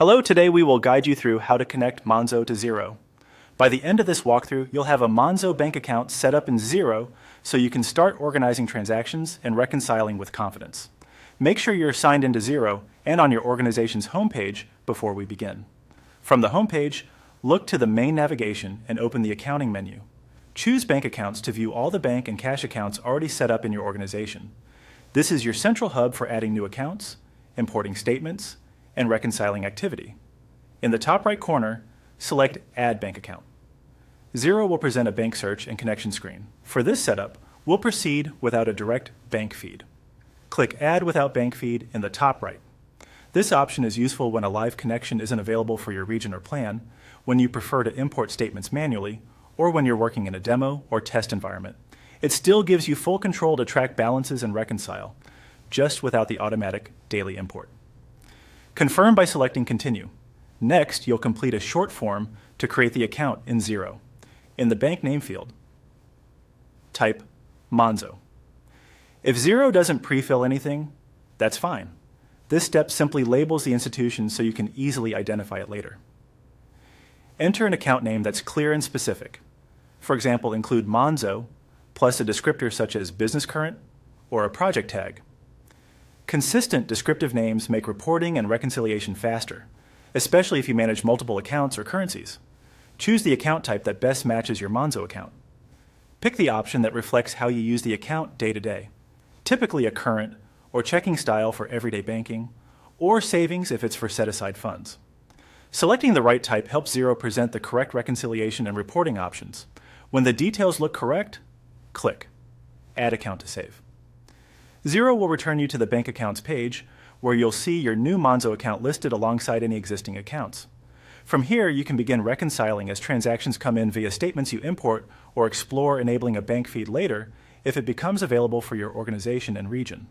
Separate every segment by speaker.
Speaker 1: Hello, today we will guide you through how to connect Monzo to Xero. By the end of this walkthrough, you'll have a Monzo bank account set up in Xero so you can start organizing transactions and reconciling with confidence. Make sure you're signed into Xero and on your organization's homepage before we begin. From the homepage, look to the main navigation and open the accounting menu. Choose bank accounts to view all the bank and cash accounts already set up in your organization. This is your central hub for adding new accounts, importing statements, and reconciling activity. In the top right corner, select Add Bank Account. Xero will present a bank search and connection screen. For this setup, we'll proceed without a direct bank feed. Click Add Without Bank Feed in the top right. This option is useful when a live connection isn't available for your region or plan, when you prefer to import statements manually, or when you're working in a demo or test environment. It still gives you full control to track balances and reconcile, just without the automatic daily import. Confirm by selecting Continue. Next, you'll complete a short form to create the account in Xero. In the bank name field, type Monzo. If Xero doesn't pre-fill anything, that's fine. This step simply labels the institution so you can easily identify it later. Enter an account name that's clear and specific. For example, include Monzo plus a descriptor such as business current or a project tag. Consistent descriptive names make reporting and reconciliation faster, especially if you manage multiple accounts or currencies. Choose the account type that best matches your Monzo account. Pick the option that reflects how you use the account day to day, typically a current or checking style for everyday banking, or savings if it's for set-aside funds. Selecting the right type helps Xero present the correct reconciliation and reporting options. When the details look correct, click Add Account to Save. Xero will return you to the Bank Accounts page, where you'll see your new Monzo account listed alongside any existing accounts. From here, you can begin reconciling as transactions come in via statements you import or explore enabling a bank feed later if it becomes available for your organization and region.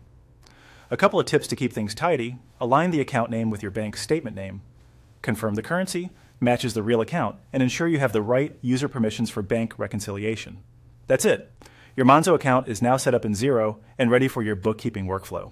Speaker 1: A couple of tips to keep things tidy: align the account name with your bank's statement name, confirm the currency matches the real account, and ensure you have the right user permissions for bank reconciliation. That's it. Your Monzo account is now set up in Xero and ready for your bookkeeping workflow.